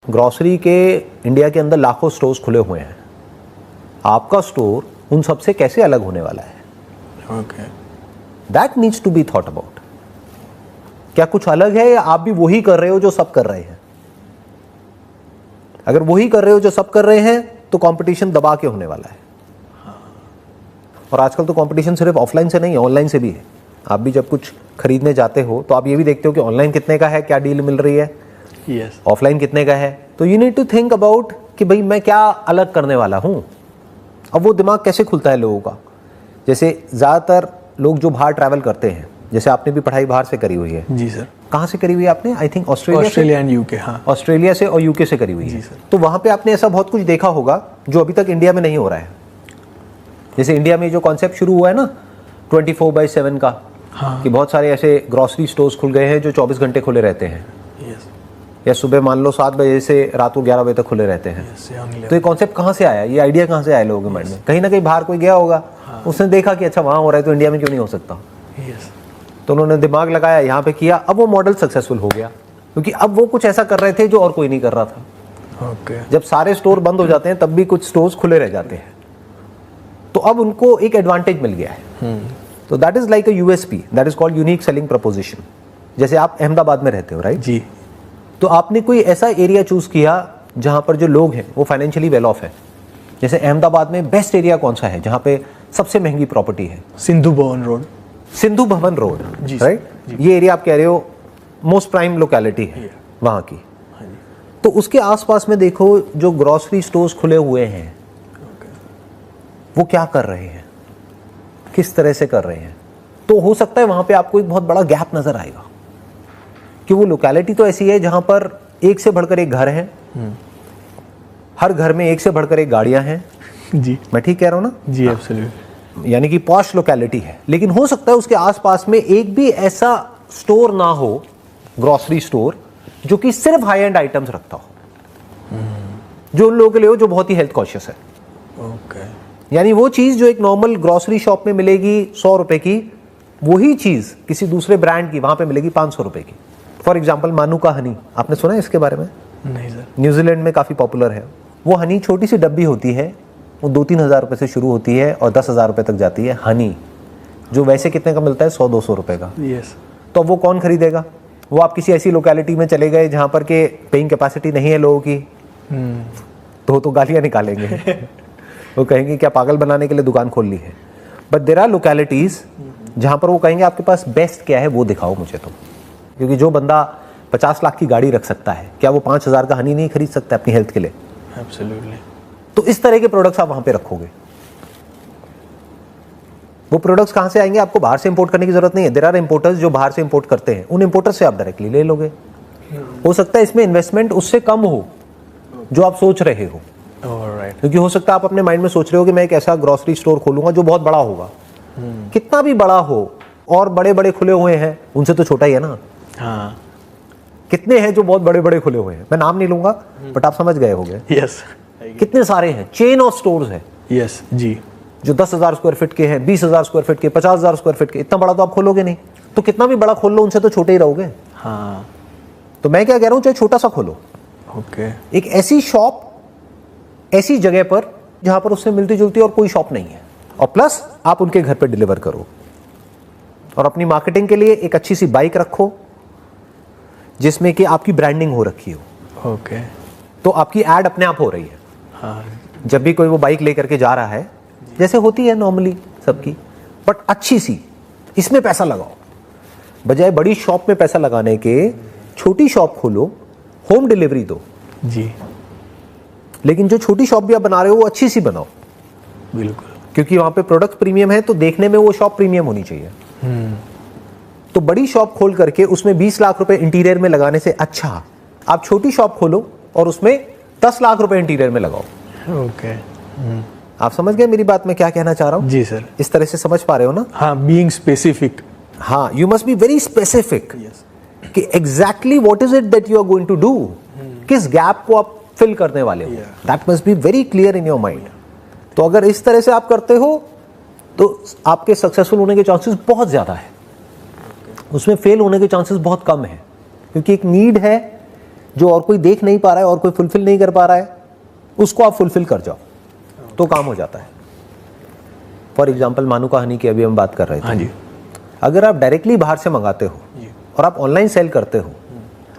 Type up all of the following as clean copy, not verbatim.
Grocery के India के अंदर लाखों स्टोर्स खुले हुए हैं। आपका स्टोर उन सब से कैसे अलग होने वाला है? Okay, that needs to be thought about. क्या कुछ अलग है या आप भी वही कर रहे हो जो सब कर रहे हैं? अगर वही कर रहे हो जो सब कर रहे हैं तो कंपटीशन दबा के होने वाला है। और आजकल तो कंपटीशन सिर्फ ऑफलाइन से नहीं है, ऑनलाइन से भी है। आप भी जब कुछ खरीदने जाते हो तो आप ये भी देखते हो कि ऑनलाइन कितने का है, क्या डील मिल रही है, यस, ऑफलाइन कितने का है। तो you need to think about कि भाई मैं क्या अलग करने वाला हूँ। अब वो दिमाग कैसे खुलता है लोगों का? जैसे ज़्यादातर लोग जो बाहर ट्रैवल करते हैं, जैसे आपने भी पढ़ाई बाहर से करी हुई है। जी सर। कहाँ से करी हुई है आपने? I think Australia and UK. हाँ, ऑस्ट्रेलिया से और यूके से करी हुई है। जी सर। तो वहाँ पे आपने ऐसा बहुत कुछ देखा होगा जो अभी तक इंडिया में नहीं हो रहा है। जैसे इंडिया में जो कॉन्सेप्ट शुरू हुआ है ना 24/7 का, हाँ, कि बहुत सारे ऐसे ग्रॉसरी स्टोर्स खुल गए हैं जो 24 घंटे खुले रहते हैं, यस, या सुबह मान लो 7 बजे से रात को 11 बजे तक खुले रहते हैं। यस। तो ये कॉन्सेप्ट कहाँ से आया? ये आइडिया कहाँ से आया लोगों के माइंड में? कहीं ना कहीं बाहर कोई गया होगा, उसने देखा कि अच्छा वहाँ हो रहा है तो इंडिया में क्यों नहीं हो सकता। यस, तो उन्होंने दिमाग लगाया, यहाँ पे किया, अब वो मॉडल सक्सेसफुल हो गया क्योंकि अब वो कुछ ऐसा कर रहे थे जो और कोई नहीं कर रहा था। ओके, जब सारे स्टोर बंद हो जाते हैं तब भी कुछ स्टोर्स खुले रह जाते हैं, तो अब उनको एक एडवांटेज मिल गया है। तो that is like a USP, that is called unique selling preposition. जैसे आप अहमदाबाद में रहते हो, राइट? जी, तो आपने कोई ऐसा एरिया चूज किया जहां पर जो लोग हैं वो फाइनेंशियली वेल ऑफ है। जैसे अहमदाबाद में बेस्ट एरिया कौन सा है जहां पे सबसे महंगी प्रॉपर्टी है? सिंधु भवन रोड। सिंधु भवन रोड, जी, राइट? ये एरिया आप कह रहे हो मोस्ट प्राइम लोकेलिटी है वहां की। हाँ जी, तो उसके आसपास में देखो जो ग्रॉसरी स्टोर्स खुले हुए हैं वो क्या कर रहे हैं, किस तरह से कर रहे हैं। तो हो सकता है वहां पे आपको एक बहुत बड़ा गैप नजर आएगा कि वो लोकेलिटी तो ऐसी है जहां पर एक से बढ़कर एक घर है, हर घर में एक से बढ़कर एक गाड़ियां हैं। जी, मैं ठीक कह रहा हूं ना? जी, एब्सोल्युटली। यानी कि पॉश लोकेलिटी है, लेकिन हो सकता है उसके आसपास में एक भी ऐसा स्टोर ना हो, ग्रॉसरी स्टोर, जो कि सिर्फ हाई एंड आइटम्स रखता हो, जो उन लोगों के लिए हो जो बहुत ही हेल्थ कॉन्शियस है। ओके, यानी वो चीज जो एक नॉर्मल ग्रॉसरी शॉप में मिलेगी 100 रुपए की, वही चीज किसी दूसरे ब्रांड की वहां पे मिलेगी 500 रुपए की। फॉर एग्जाम्पल मानुका हनी, आपने सुना है इसके बारे में? नहीं सर। न्यूजीलैंड में काफी पॉपुलर है। वो हनी छोटी सी डब्बी होती है, वो 2-3 हज़ार रुपए से शुरू होती है और 10,000 रुपए तक जाती है हनी, जो वैसे कितने का मिलता है? 100-200 रुपए का। यस, तो वो कौन खरीदेगा? वो आप किसी ऐसी लोकेलिटी में चले गए जहां पर के पेइंग कैपेसिटी नहीं है लोगों की, तो गालियां निकालेंगे। वो कहेंगे क्या पागल बनाने के लिए दुकान खोल ली है। बट देयर आर लोकेलिटीज जहां पर वो कहेंगे आपके पास बेस्ट क्या है वो दिखाओ मुझे तो। क्योंकि जो बंदा 50 लाख की गाड़ी रख सकता है, क्या वो 5,000 का हनी नहीं खरीद सकता अपनी हेल्थ के लिए? एब्सोल्युटली। तो इस तरह के प्रोडक्ट्स आप वहां पे रखोगे। वो प्रोडक्ट्स कहां से आएंगे? आपको बाहर से इंपोर्ट करने की जरूरत नहीं है। देयर आर इंपोर्टर्स जो बाहर से इंपोर्ट करते हैं, उन इंपोर्टर्स से आप डायरेक्टली ले लोगे। हो सकता है इसमें इन्वेस्टमेंट उससे कम हो जो आप सोच रहे हो, ऑलराइट। क्योंकि हो सकता है आप अपने माइंड में सोच रहे हो कि मैं एक ऐसा ग्रॉसरी स्टोर खोलूंगा जो बहुत बड़ा होगा। कितना भी बड़ा हो, और बड़े बड़े खुले हुए हैं, उनसे तो छोटा ही है ना। हाँ, कितने हैं जो बहुत बड़े बड़े खुले हुए हैं? मैं नाम नहीं लूंगा बट आप समझ गए होंगे यस, कितने सारे हैं। चेन ऑफ स्टोर्स है यस, जी, जो 10,000 स्क्वायर फीट के हैं, 20,000 स्क्वायर फीट के, 50,000 स्क्वायर फीट के। इतना बड़ा तो आप खोलोगे नहीं। तो कितना भी बड़ा खोल लो उनसे तो छोटे ही रहोगे। हाँ, तो मैं क्या कह रहा हूं, चाहे छोटा सा खोलो, ओके, एक ऐसी शॉप ऐसी जगह पर जहां पर उससे मिलती जुलती और कोई शॉप नहीं है, और प्लस आप उनके घर पे डिलीवर करो। और अपनी मार्केटिंग के लिए एक अच्छी सी बाइक रखो जिसमें कि आपकी ब्रांडिंग हो रखी हो, ओके, तो आपकी एड अपने आप हो रही है। हाँ, जब भी कोई वो बाइक लेकर के जा रहा है, जैसे होती है नॉर्मली सबकी, बट अच्छी सी, इसमें पैसा लगाओ। बजाय बड़ी शॉप में पैसा लगाने के छोटी शॉप खोलो, होम डिलीवरी दो। जी, लेकिन जो छोटी शॉप भी आप बना रहे हो वो अच्छी सी बनाओ, बिल्कुल, क्योंकि वहां पे प्रोडक्ट प्रीमियम है, तो देखने में वो शॉप प्रीमियम होनी चाहिए। तो बड़ी शॉप खोल करके उसमें 20 लाख रुपए इंटीरियर में लगाने से अच्छा आप छोटी शॉप खोलो और उसमें 10 लाख रुपए इंटीरियर में लगाओ। ओके, आप समझ गए मेरी बात? मैं क्या कहना चाह रहा हूं? जी सर। इस तरह से समझ पा रहे हो ना? हाँ, बीइंग स्पेसिफिक। हाँ, you must be very specific yes, कि exactly what is it that you are going to do. किस गैप को आप फिल करने वाले हो, that must be very clear in your mind. तो अगर इस तरह से आप करते हो तो आपके सक्सेसफुल होने के चांसेस बहुत ज्यादा है, उसमें फेल होने के चांसेस बहुत कम है, क्योंकि एक नीड है जो और कोई देख नहीं पा रहा है और कोई फुलफिल नहीं कर पा रहा है, उसको आप फुलफिल कर जाओ तो काम हो जाता है। फॉर एग्जाम्पल मानुका हनी की अभी हम बात कर रहे थे। हाँ जी। अगर आप डायरेक्टली बाहर से मंगाते हो और आप ऑनलाइन सेल करते हो,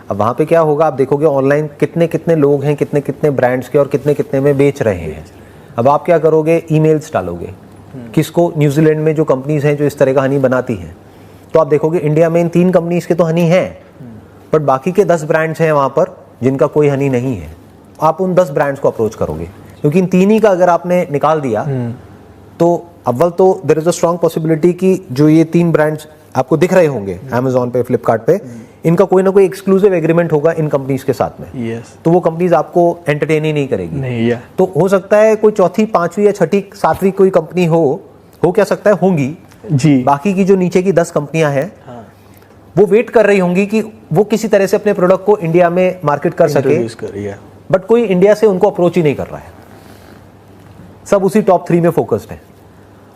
अब वहाँ पे क्या होगा, आप देखोगे ऑनलाइन कितने कितने लोग हैं, कितने कितने ब्रांड्स के और कितने कितने में बेच रहे हैं। अब आप क्या करोगे, ईमेल्स डालोगे किसको, न्यूजीलैंड में जो कंपनीज हैं जो इस तरह का हनी बनाती हैं, तो आप देखोगे इंडिया में इन 3 कंपनीज के तो हनी हैं, बट बाकी के 10 ब्रांड्स हैं वहाँ पर जिनका कोई हनी नहीं है। आप उन 10 ब्रांड्स को अप्रोच करोगे, क्योंकि इन 3 ही का अगर आपने निकाल दिया तो अव्वल तो there is a strong possibility कि जो ये 3 ब्रांड्स आपको दिख रहे होंगे Amazon पे, फ्लिपकार्ट पे, इनका कोई ना कोई एक्सक्लूसिव एग्रीमेंट होगा इन कंपनीज के साथ में। यस। तो वो कंपनीज आपको एंटरटेन ही नहीं करेगी। नहीं या तो हो सकता है कोई चौथी, 5वीं या 6ठी, 7वीं कोई कंपनी हो क्या सकता है, होंगी जी। बाकी की जो नीचे की 10 कंपनियां हैं वो वेट कर रही होंगी कि वो किसी तरह से अपने प्रोडक्ट को इंडिया में मार्केट कर सके, बट कोई इंडिया से उनको अप्रोच ही नहीं कर रहा है। सब उसी टॉप 3 में फोकस्ड है।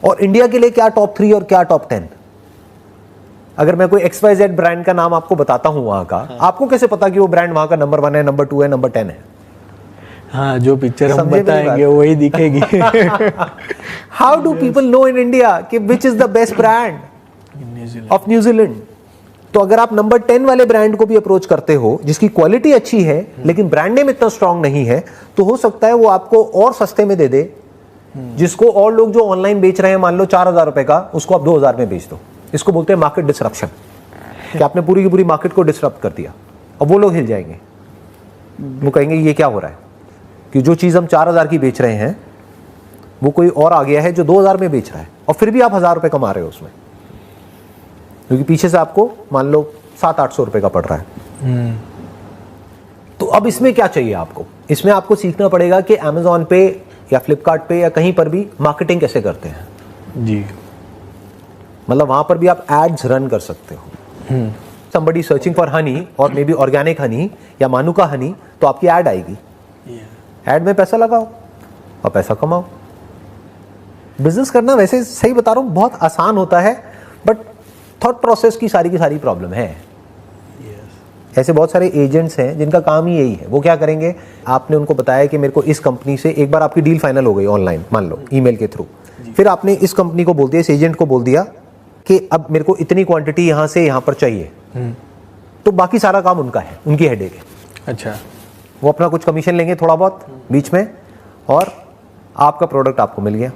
और इंडिया के लिए क्या टॉप 3 और क्या टॉप 10? अगर मैं कोई XYZ ब्रांड का नाम आपको बताता हूं वहां का, आपको कैसे पता कि वो ब्रांड वहां का नंबर 1 है, नंबर 2 है, नंबर 10 है? हाँ, जो पिक्चर हम समझे मेरी बताएंगे वही दिखेगी। How do people know in India कि which is the best brand of New Zealand? तो अगर आप नंबर 10 वाले ब्रांड को भी अप्रोच करते हो जिसकी क्वालिटी अच्छी है लेकिन ब्रांड नेम इतना स्ट्रांग नहीं है, तो हो सकता है वो आपको और सस्ते में दे दे, जिसको और लोग जो ऑनलाइन बेच रहे हैं मान लो 4,000 रुपए का, उसको आप 2,000 में बेच दो। इसको बोलते हैं मार्केट डिसरप्शन, कि आपने पूरी की पूरी मार्केट को डिसरप्ट कर दिया। अब वो लोग हिल जाएंगे, वो कहेंगे ये क्या हो रहा है कि जो चीज़ हम 4,000 की बेच रहे हैं वो कोई और आ गया है जो 2,000 में बेच रहा है, और फिर भी आप 1,000 रुपए कमा रहे हो उसमें, क्योंकि पीछे से आपको मान लो 700-800 रुपए का पड़ रहा है। तो अब इसमें क्या चाहिए आपको? इसमें आपको सीखना पड़ेगा कि Amazon पे या फ्लिपकार्ट पे या कहीं पर भी मार्केटिंग कैसे करते हैं जी। मतलब वहां पर भी आप एड्स रन कर सकते हो। समबडी सर्चिंग फॉर हनी और मे बी ऑर्गेनिक हनी या मानुका हनी, तो आपकी ऐड आएगी। ऐड में पैसा लगाओ और पैसा कमाओ। बिजनेस करना वैसे सही बता रहा हूँ बहुत आसान होता है, बट थॉट प्रोसेस की सारी प्रॉब्लम है। ऐसे बहुत सारे एजेंट्स हैं जिनका काम ही यही है। वो क्या करेंगे, आपने उनको बताया कि मेरे को इस कंपनी से, एक बार आपकी डील फाइनल हो गई ऑनलाइन मान लो ईमेल के थ्रू, फिर आपने इस कंपनी को बोल दिया, इस एजेंट को बोल दिया कि अब मेरे को इतनी क्वांटिटी यहाँ से यहाँ पर चाहिए, तो बाकी सारा काम उनका है, उनकी हेडेक है। अच्छा। वो अपना कुछ कमीशन लेंगे थोड़ा बहुत बीच में, और आपका प्रोडक्ट आपको मिल गया।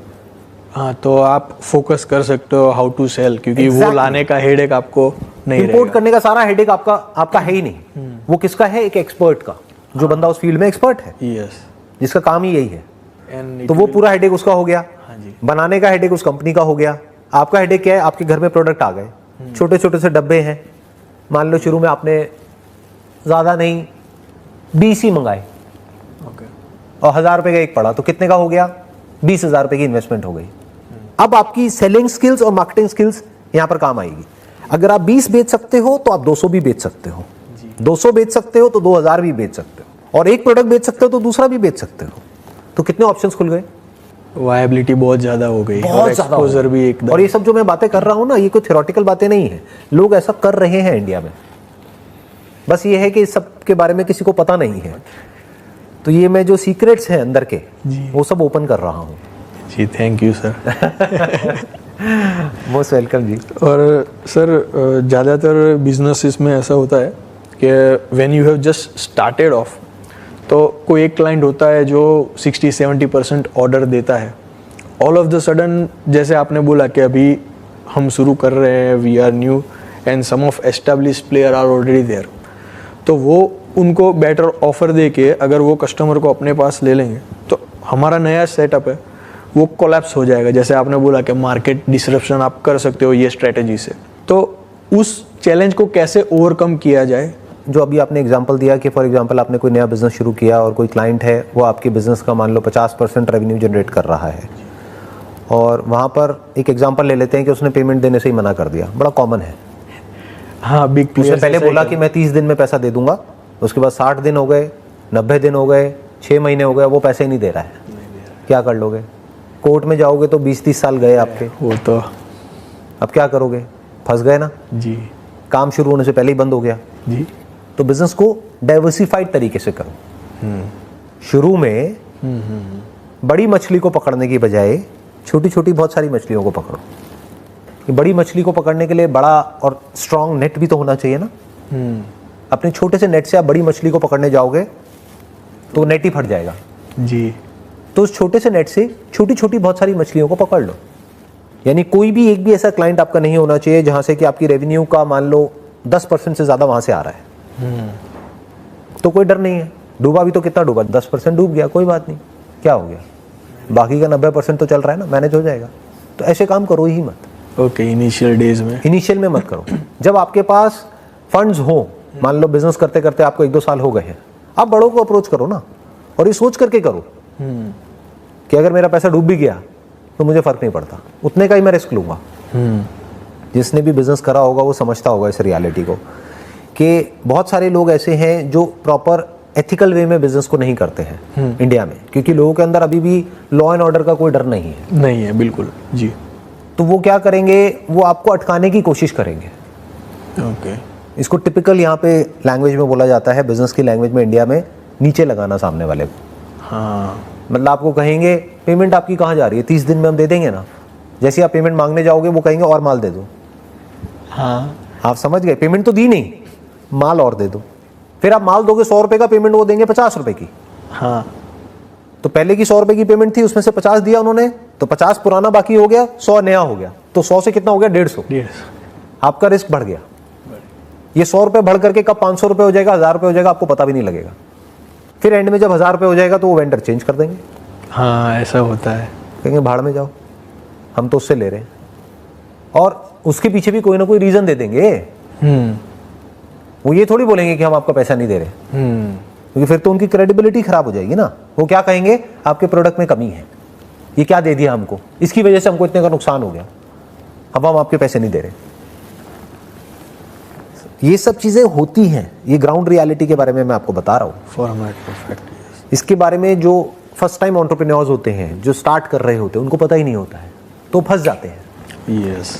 हाँ, तो आप फोकस कर सकते हो हाउ टू सेल, क्योंकि वो लाने का हेडेक आपको नहीं रहेगा। इंपोर्ट करने का सारा हेडेक आपका है ही नहीं। वो किसका है? एक एक्सपर्ट का, जो बंदा उस फील्ड में एक्सपर्ट है, यस, जिसका काम ही यही है। तो वो पूरा हेडेक उसका हो गया। बनाने का हेडेक उस कंपनी का हो गया। आपका हेडेक क्या है? आपके घर में प्रोडक्ट आ गए, छोटे छोटे से डब्बे हैं, मान लो शुरू में आपने ज्यादा नहीं 20 ही मंगाए और 1,000 रुपए का एक पड़ा, तो कितने का हो गया? 20,000 रुपए की इन्वेस्टमेंट हो गई। अब आपकी सेलिंग स्किल्स और मार्केटिंग स्किल्स यहां पर काम आएगी। अगर आप 20 बेच सकते हो तो आप 200 भी बेच सकते हो, 200 बेच सकते हो तो 2,000 भी बेच सकते हो, और एक प्रोडक्ट बेच सकते हो तो दूसरा भी बेच सकते हो। तो कितने ऑप्शंस खुल गए, वायबिलिटी बहुत ज्यादा हो गई, बहुत ज्यादा एक्सपोजर भी एकदम। और ये सब जो मैं बातें कर रहा हूं ना, ये कोई थ्योरेटिकल बातें नहीं है, लोग ऐसा कर रहे हैं इंडिया में। बस ये है कि इस सब के बारे में किसी को पता नहीं है। तो ये मैं जो सीक्रेट्स हैं अंदर के, वो सब ओपन कर रहा हूँ। जी, thank you sir. Most welcome जी। और सर ज़्यादातर बिजनेसेस में ऐसा होता है कि when you have just started off, तो कोई एक क्लाइंट होता है जो 60-70% ऑर्डर देता है। ऑल ऑफ द सडन, जैसे आपने बोला कि अभी हम शुरू कर रहे हैं, we are new and some of established player are already there, तो वो उनको बेटर ऑफर दे के अगर वो कस्टमर को अपने पास ले लेंगे तो हमारा नया सेटअप है वो कोलैप्स हो जाएगा। जैसे आपने बोला कि मार्केट डिसरप्शन आप कर सकते हो ये स्ट्रेटेजी से, तो उस चैलेंज को कैसे ओवरकम किया जाए? जो अभी आपने एग्जांपल दिया कि फॉर एग्जांपल आपने कोई नया बिजनेस शुरू किया और कोई क्लाइंट है, वो आपके बिजनेस का मान लो 50% रेवेन्यू जनरेट कर रहा है, और वहाँ पर एक एग्जांपल ले लेते हैं कि उसने पेमेंट देने से ही मना कर दिया। बड़ा कॉमन है। हाँ, बिग उसने प्लेयर्स पहले बोला कि मैं 30 दिन में पैसा दे दूंगा, उसके बाद 60 दिन हो गए, 90 दिन हो गए, 6 महीने हो गए, वो पैसे ही नहीं दे रहा है। क्या कर लोगे? कोर्ट में जाओगे तो 20-30 साल गए आपके। वो तो अब क्या करोगे? फंस गए ना जी। काम शुरू होने से पहले ही बंद हो गया। जी। तो बिजनेस को डाइवर्सिफाइड तरीके से करो। शुरू में बड़ी मछली को पकड़ने की बजाय छोटी छोटी बहुत सारी मछलियों को पकड़ो। कि बड़ी मछली को पकड़ने के लिए बड़ा और स्ट्रांग नेट भी तो होना चाहिए ना। अपने छोटे से नेट से आप बड़ी मछली को पकड़ने जाओगे तो नेट ही फट जाएगा जी। तो उस छोटे से नेट से छोटी छोटी बहुत सारी मछलियों को पकड़ लो। यानी कोई भी एक भी ऐसा क्लाइंट आपका नहीं होना चाहिए जहां से कि आपकी रेवेन्यू का मान लो 10% से ज्यादा वहां से आ रहा है। तो कोई डर नहीं है। डूबा भी तो कितना डूबा, 10% डूब गया, कोई बात नहीं, क्या हो गया, बाकी का 90% तो चल रहा है ना, मैनेज हो जाएगा। तो ऐसे काम करो ही मत। ओके, इनिशियल डेज में, इनिशियल में मत करो। जब आपके पास फंड्स हो, मान लो बिजनेस करते करते आपको 1-2 साल हो गए हैं, आप बड़ों को अप्रोच करो ना, और ये सोच करके करो कि अगर मेरा पैसा डूब भी गया तो मुझे फर्क नहीं पड़ता, उतने का ही मैं रिस्क लूंगा। जिसने भी बिजनेस करा होगा वो समझता होगा इस रियलिटी को कि बहुत सारे लोग ऐसे हैं जो प्रॉपर एथिकल वे में बिजनेस को नहीं करते हैं इंडिया में, क्योंकि लोगों के अंदर अभी भी लॉ एंड ऑर्डर का कोई डर नहीं है। नहीं है, बिल्कुल जी। तो वो क्या करेंगे, वो आपको अटकाने की कोशिश करेंगे। ओके, इसको टिपिकल यहाँ पे लैंग्वेज में बोला जाता है, बिजनेस की लैंग्वेज में इंडिया में, नीचे लगाना सामने वाले को। हाँ, मतलब आपको कहेंगे पेमेंट आपकी कहाँ जा रही है, 30 दिन में हम दे देंगे ना। जैसे आप पेमेंट मांगने जाओगे वो कहेंगे और माल दे दो। हाँ, आप समझ गए, पेमेंट तो दी नहीं, माल और दे दो। फिर आप माल दोगे 100 रुपए का, पेमेंट वो देंगे 50 रुपए की। हाँ, तो पहले की 100 रुपए की पेमेंट थी, उसमें से 50 दिया उन्होंने, तो 50 पुराना बाकी हो गया, 100 नया हो गया। तो 100 से कितना हो गया, 150। आपका रिस्क बढ़ गया। ये 100 रुपए बढ़ करके कब 500 रुपए हो जाएगा, 1000 रुपए हो जाएगा, आपको पता भी नहीं लगेगा। फिर एंड में जब 1000 रुपए हो जाएगा तो वो वेंडर चेंज कर देंगे। हाँ, ऐसा होता है। कहेंगे भाड़ में जाओ, हम तो उससे ले रहे हैं। और उसके पीछे भी कोई ना कोई रीजन दे देंगे। वो ये थोड़ी बोलेंगे कि हम आपका पैसा नहीं दे रहे, क्योंकि फिर तो उनकी क्रेडिबिलिटी खराब हो जाएगी ना। वो क्या कहेंगे, आपके प्रोडक्ट में कमी है, ये क्या दे दिया हमको, इसकी वजह से हमको इतने का नुकसान हो गया, अब हम आपके पैसे नहीं दे रहे। ये सब चीजें होती हैं, ये ग्राउंड रियलिटी के बारे में मैं आपको बता रहा हूँ। Format perfect. इसके बारे में जो फर्स्ट टाइम एंटरप्रेन्योर्स होते हैं, जो स्टार्ट कर रहे होते हैं, उनको पता ही नहीं होता है, तो फंस जाते हैं। यस।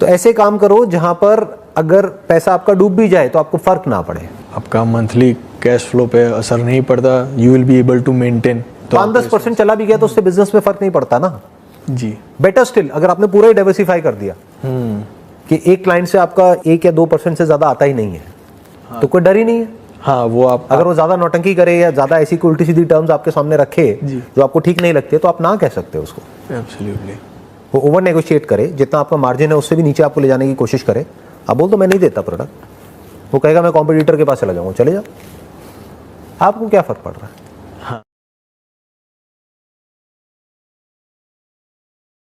तो ऐसे काम करो जहां पर अगर पैसा आपका डूब भी जाए तो आपको फर्क ना पड़े। आपका मंथली कैश फ्लो पे असर नहीं पड़ता, you will be able to maintain. 5-10% चला भी गया तो उससे बिजनेस में फर्क नहीं पड़ता ना। जी। बेटर स्टिल, अगर आपने पूरा ही डाइवर्सिफाई कर दिया कि एक क्लाइंट से आपका 1 या 2% से ज्यादा आता ही नहीं है, तो कोई डर ही नहीं है। हाँ, वो आप अगर वो ज्यादा नौटंकी करे या ज्यादा ऐसी कोई उल्टी सीधी टर्म्स आपके सामने रखे जो आपको ठीक नहीं लगते, तो आप ना कह सकते हो उसको। एब्सोल्युटली। वो ओवर नेगोशिएट करे, जितना आपका मार्जिन है उससे भी नीचे आपको ले जाने की कोशिश करे। आप बोल दो मैं नहीं देता प्रोडक्ट, वो कहेगा मैं कॉम्पिटिटर के पास चला जाऊंगा, चले जाओ, आपको क्या फर्क पड़ रहा है।